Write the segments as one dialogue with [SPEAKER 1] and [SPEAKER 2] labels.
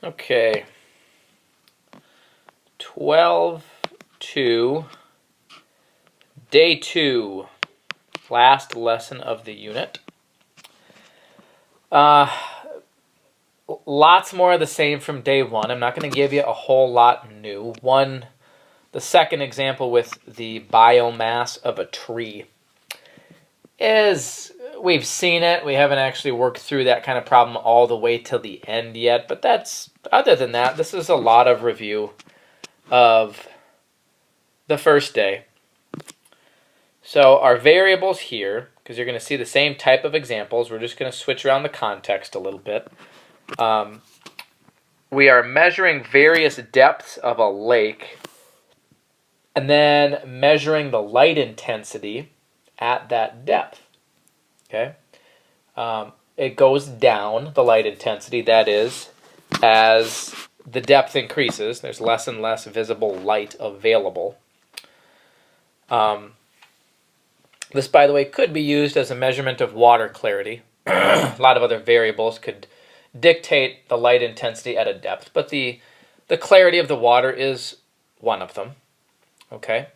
[SPEAKER 1] Okay. 12-2, day 2, last lesson of the unit. Lots more of the same from day 1. I'm not going to give you a whole lot new. The second example with the biomass of a tree is, we've seen it. We haven't actually worked through that kind of problem all the way till the end yet, but other than that, this is a lot of review of the first day. So our variables here, because you're going to see the same type of examples, we're just going to switch around the context a little bit. We are measuring various depths of a lake and then measuring the light intensity at that depth. Okay, it goes down, the light intensity, that is, as the depth increases. There's less and less visible light available. This, by the way, could be used as a measurement of water clarity. A lot of other variables could dictate the light intensity at a depth, but the clarity of the water is one of them. Okay?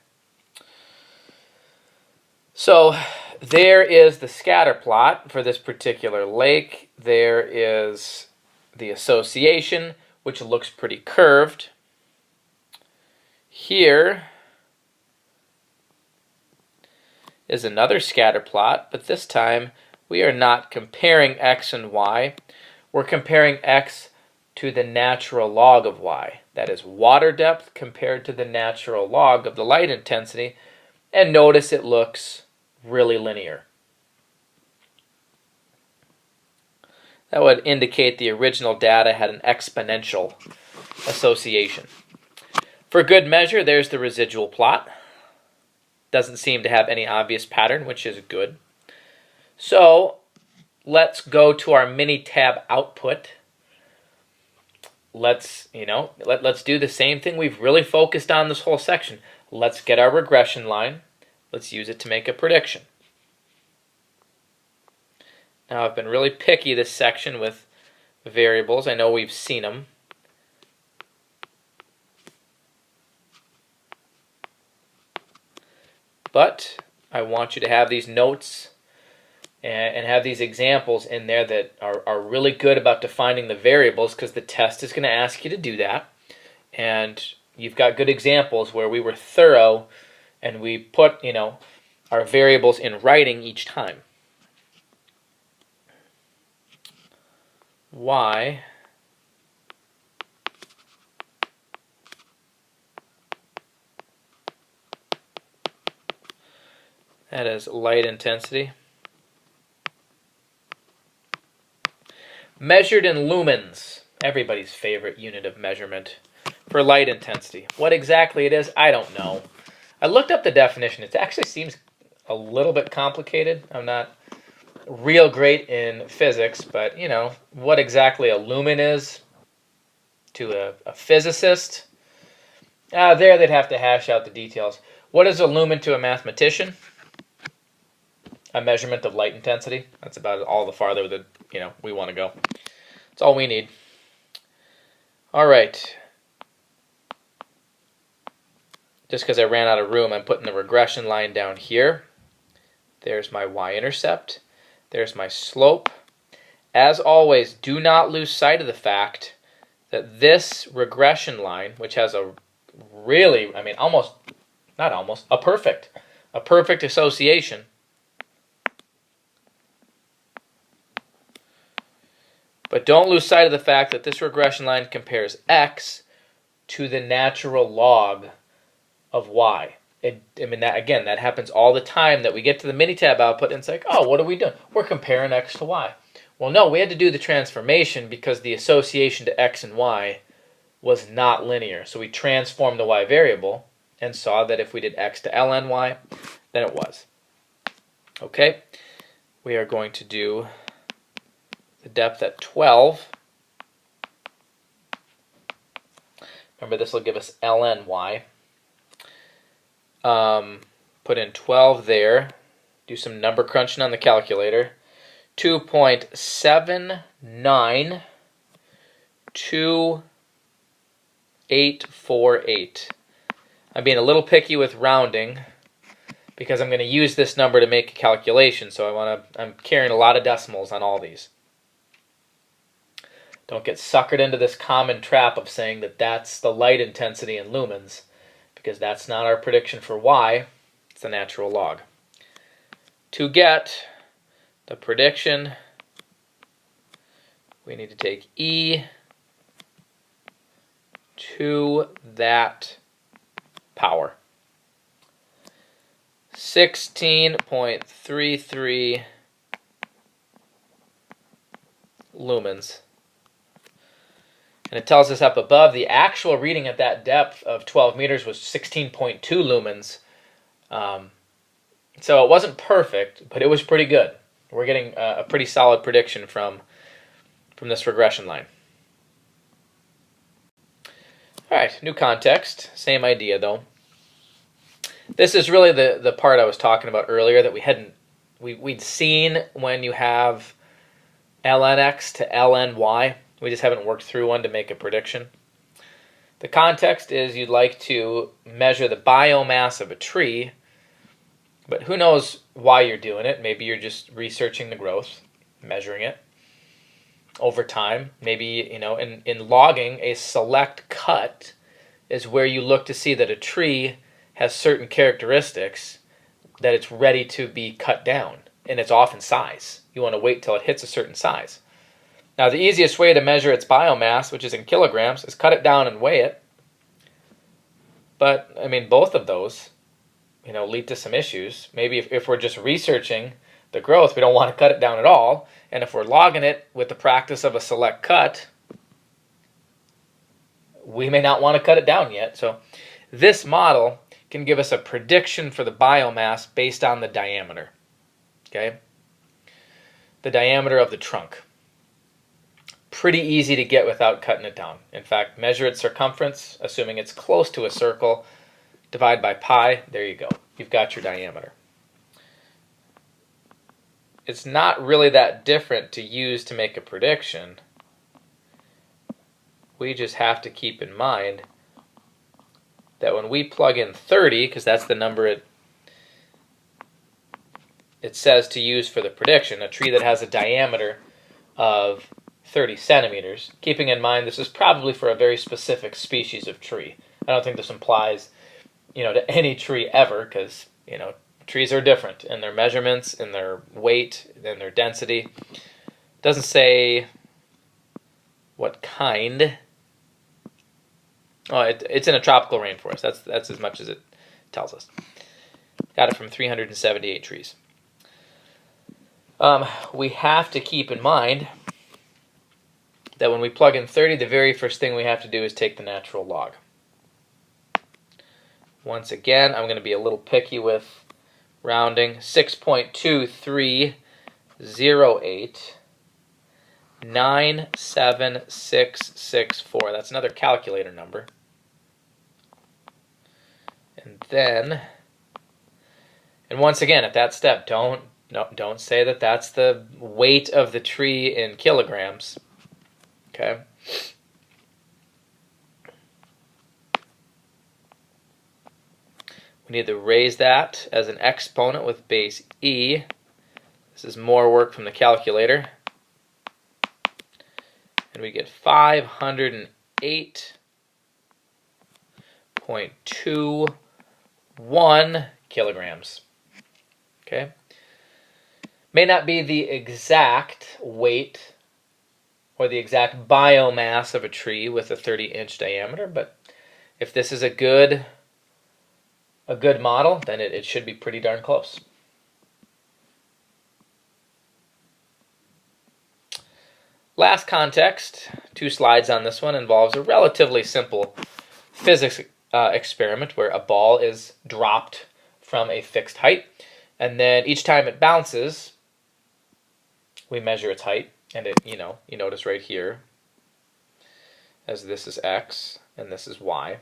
[SPEAKER 1] So there is the scatter plot for this particular lake. There is the association, which looks pretty curved. Here is another scatter plot, but this time we are not comparing x and y. We're comparing x to the natural log of y. That is water depth compared to the natural log of the light intensity. And notice it looks really linear. That would indicate the original data had an exponential association. For good measure, there's the residual plot. Doesn't seem to have any obvious pattern, which is good. So let's go to our mini-tab output. Let's do the same thing we've really focused on this whole section. Let's get our regression line. Let's use it to make a prediction. Now, I've been really picky this section with variables. I know we've seen them. But I want you to have these notes and have these examples in there that are really good about defining the variables, because the test is going to ask you to do that. And you've got good examples where we were thorough and we put, our variables in writing each time. Y that is light intensity, measured in lumens, everybody's favorite unit of measurement for light intensity. What exactly it is, I don't know. I looked up the definition. It actually seems a little bit complicated. I'm not real great in physics, but what exactly a lumen is to a physicist, there they'd have to hash out the details. What is a lumen to a mathematician? A measurement of light intensity. That's about all the farther that we want to go. That's all we need. All right. Just because I ran out of room, I'm putting the regression line down here. There's my y-intercept. There's my slope. As always, do not lose sight of the fact that this regression line, which has a really, a perfect association. But don't lose sight of the fact that this regression line compares x to the natural log of y. That happens all the time, that we get to the Minitab output and it's like, oh, what are we doing? We're comparing x to y. Well, no, we had to do the transformation because the association to x and y was not linear. So we transformed the y variable and saw that if we did x to ln y, then it was. Okay, we are going to do the depth at 12. Remember, this will give us ln y. Put in 12 there. Do some number crunching on the calculator. 2.79 2.848. I'm being a little picky with rounding because I'm going to use this number to make a calculation, so I'm carrying a lot of decimals on all these. Don't get suckered into this common trap of saying that that's the light intensity in lumens, because that's not our prediction for y, it's the natural log. To get the prediction, we need to take e to that power. 16.33 lumens. And it tells us up above the actual reading at that depth of 12 meters was 16.2 lumens. So it wasn't perfect, but it was pretty good. We're getting a pretty solid prediction from this regression line. All right, new context, same idea though. This is really the part I was talking about earlier that we'd seen when you have lnx to lny. We just haven't worked through one to make a prediction. The context is you'd like to measure the biomass of a tree, but who knows why you're doing it. Maybe you're just researching the growth, measuring it over time. Maybe, in logging, a select cut is where you look to see that a tree has certain characteristics that it's ready to be cut down, and it's off in size. You want to wait till it hits a certain size. Now, the easiest way to measure its biomass, which is in kilograms, is cut it down and weigh it. But, both of those, lead to some issues. Maybe if we're just researching the growth, we don't want to cut it down at all. And if we're logging it with the practice of a select cut, we may not want to cut it down yet. So this model can give us a prediction for the biomass based on the diameter. Okay? The diameter of the trunk. Pretty easy to get without cutting it down. In fact, measure its circumference, assuming it's close to a circle, divide by pi, there you go. You've got your diameter. It's not really that different to use to make a prediction. We just have to keep in mind that when we plug in 30, because that's the number it says to use for the prediction, a tree that has a diameter of 30 centimeters, keeping in mind this is probably for a very specific species of tree. I don't think this applies, to any tree ever, because, trees are different in their measurements, in their weight, in their density. It doesn't say what kind. Oh, it's in a tropical rainforest. That's as much as it tells us. Got it from 378 trees. We have to keep in mind that when we plug in 30, the very first thing we have to do is take the natural log. Once again, I'm going to be a little picky with rounding. 6.2308 97664. That's another calculator number. And once again, at that step, don't say that that's the weight of the tree in kilograms. Okay? We need to raise that as an exponent with base e. This is more work from the calculator. And we get 508.21 kilograms. Okay? May not be the exact weight or the exact biomass of a tree with a 30-inch diameter, but if this is a good model, then it should be pretty darn close. Last context, 2 slides on this one, involves a relatively simple physics experiment where a ball is dropped from a fixed height, and then each time it bounces, we measure its height, and you notice right here, as this is x and this is y.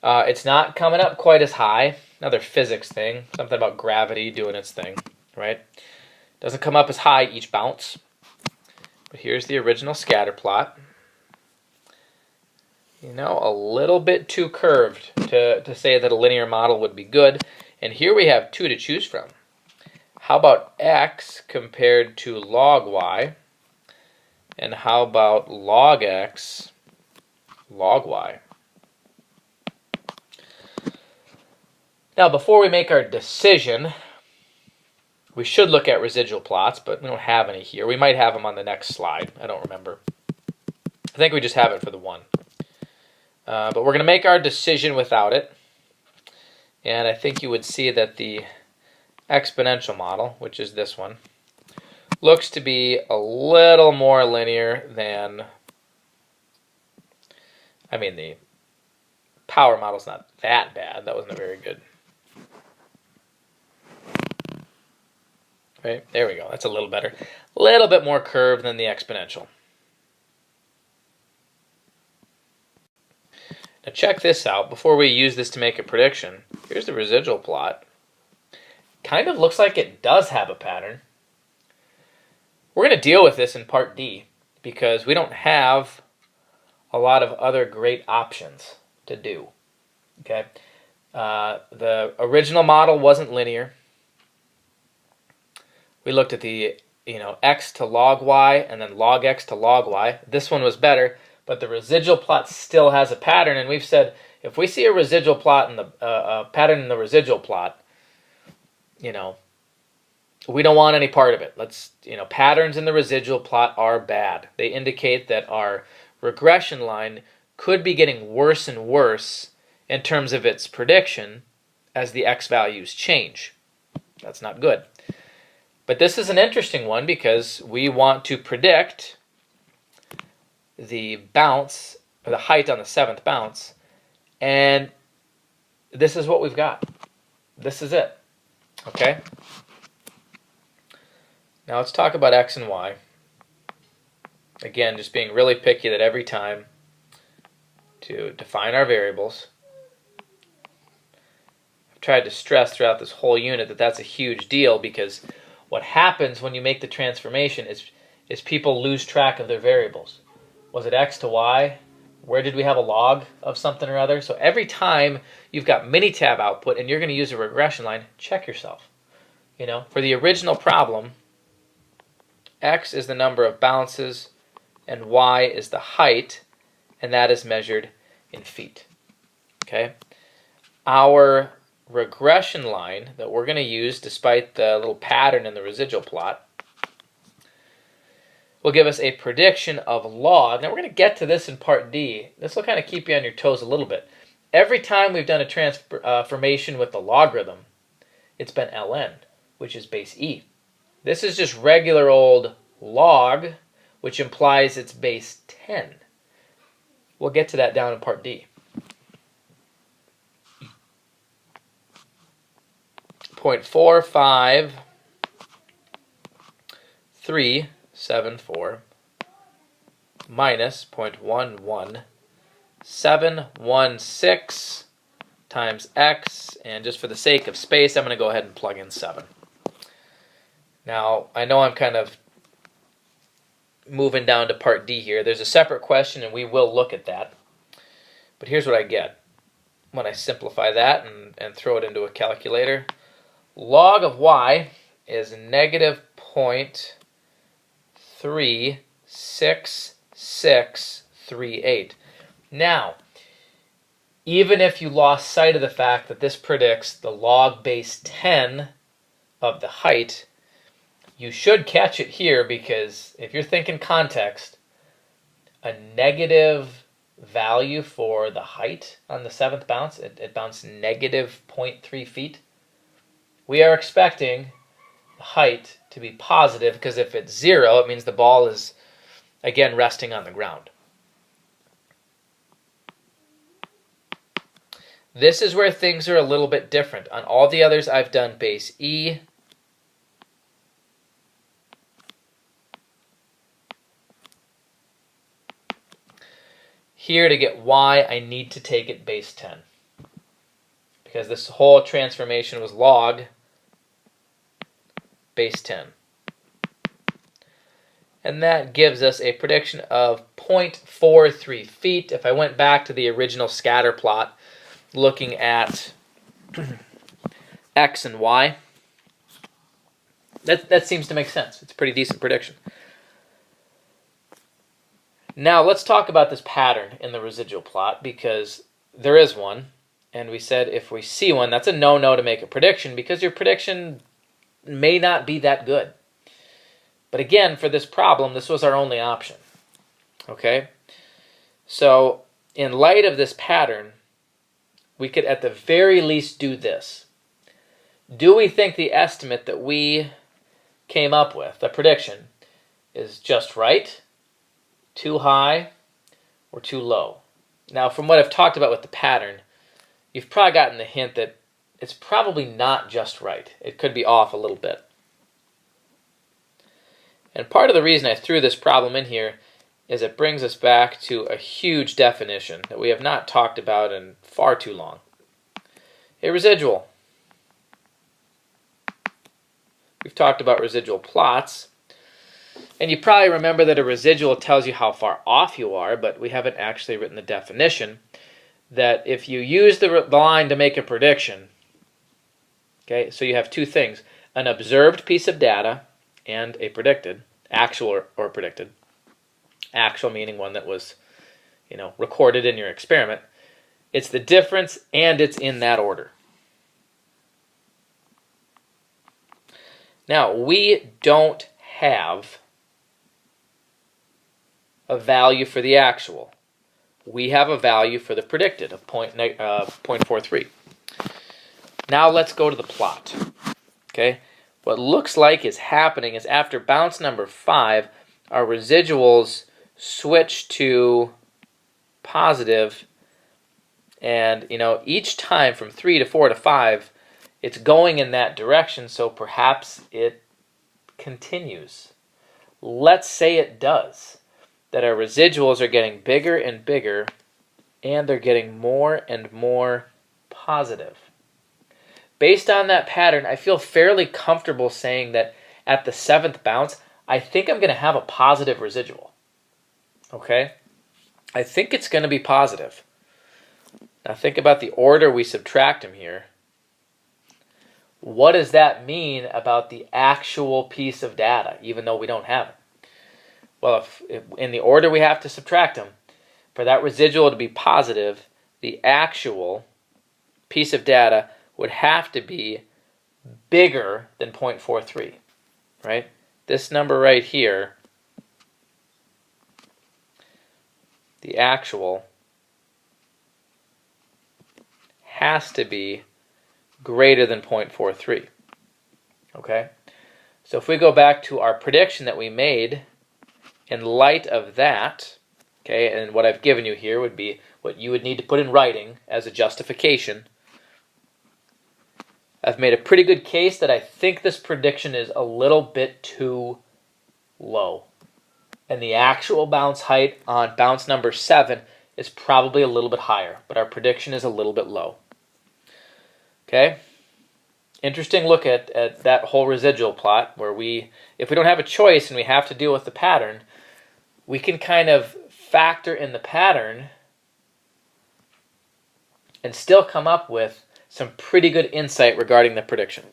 [SPEAKER 1] It's not coming up quite as high. Another physics thing, something about gravity doing its thing, right? Doesn't come up as high each bounce. But here's the original scatter plot. You know, a little bit too curved to say that a linear model would be good. And here we have two to choose from. How about x compared to log y? And how about log x, log y? Now, before we make our decision, we should look at residual plots, but we don't have any here. We might have them on the next slide. I don't remember. I think we just have it for the one. But we're going to make our decision without it. And I think you would see that the exponential model, which is this one, looks to be a little more linear than, I mean, the power model's not that bad. That wasn't very good. Right, there we go. That's a little better. A little bit more curved than the exponential. Now check this out. Before we use this to make a prediction, here's the residual plot. Kind of looks like it does have a pattern. We're going to deal with this in part D because we don't have a lot of other great options to do. Okay, the original model wasn't linear. We looked at the x to log y and then log x to log y. This one was better, but the residual plot still has a pattern, and we've said if we see a residual plot in the pattern in the residual plot, we don't want any part of it. Patterns in the residual plot are bad. They indicate that our regression line could be getting worse and worse in terms of its prediction as the x values change. That's not good. But this is an interesting one because we want to predict the bounce, or the height on the 7th bounce, and this is what we've got. This is it. Okay? Now let's talk about x and y. Again, just being really picky that every time to define our variables. I've tried to stress throughout this whole unit that that's a huge deal because what happens when you make the transformation is people lose track of their variables. Was it x to y? Where did we have a log of something or other? So every time you've got Minitab output and you're going to use a regression line, check yourself. For the original problem, x is the number of bounces and y is the height, and that is measured in feet. Okay? Our regression line that we're going to use, despite the little pattern in the residual plot, will give us a prediction of log. Now we're going to get to this in part D. This will kind of keep you on your toes a little bit. Every time we've done a transformation with the logarithm, it's been ln, which is base e. This is just regular old log, which implies it's base 10. We'll get to that down in part D. 0.45374 minus 0.11716 times x, and just for the sake of space, I'm going to go ahead and plug in 7. Now, I know I'm kind of moving down to part D here. There's a separate question, and we will look at that. But here's what I get when I simplify that and throw it into a calculator. Log of y is negative 0.36638. Now, even if you lost sight of the fact that this predicts the log base 10 of the height, you should catch it here because if you're thinking context, a negative value for the height on the 7th bounce, it bounced negative 0.3 feet. We are expecting the height to be positive because if it's 0, it means the ball is, again, resting on the ground. This is where things are a little bit different. On all the others, I've done base E. Here to get y, I need to take it base 10. Because this whole transformation was log base 10. and that gives us a prediction of 0.43 feet. If I went back to the original scatter plot, looking at X and Y, that seems to make sense. It's a pretty decent prediction. Now let's talk about this pattern in the residual plot, because there is one, and we said if we see one, that's a no-no to make a prediction, because your prediction may not be that good. But again, for this problem, this was our only option. Okay? So in light of this pattern, we could at the very least do this. Do we think the estimate that we came up with, the prediction, is just right, too high, or too low? Now, from what I've talked about with the pattern, you've probably gotten the hint that it's probably not just right. It could be off a little bit. And part of the reason I threw this problem in here is it brings us back to a huge definition that we have not talked about in far too long. A residual. We've talked about residual plots, and you probably remember that a residual tells you how far off you are, but we haven't actually written the definition that if you use the line to make a prediction, okay, so you have two things, an observed piece of data and a predicted, actual or predicted. Actual meaning one that was, recorded in your experiment. It's the difference, and it's in that order. Now, we don't have a value for the actual. We have a value for the predicted of 0.43. Now let's go to the plot. Okay, what looks like is happening is after bounce number 5, our residuals switch to positive, and each time from 3 to 4 to 5, it's going in that direction, so perhaps it continues. Let's say it does, that our residuals are getting bigger and bigger, and they're getting more and more positive. Based on that pattern, I feel fairly comfortable saying that at the 7th bounce, I think I'm going to have a positive residual. Okay? I think it's going to be positive. Now think about the order we subtract them here. What does that mean about the actual piece of data, even though we don't have it? Well, if in the order we have to subtract them, for that residual to be positive, the actual piece of data would have to be bigger than 0.43, right? This number right here, the actual, has to be greater than 0.43, okay? So if we go back to our prediction that we made, in light of that, okay, and what I've given you here would be what you would need to put in writing as a justification. I've made a pretty good case that I think this prediction is a little bit too low. And the actual bounce height on bounce number 7 is probably a little bit higher, but our prediction is a little bit low. Okay? Interesting look at that whole residual plot where if we don't have a choice and we have to deal with the pattern, we can kind of factor in the pattern and still come up with some pretty good insight regarding the prediction.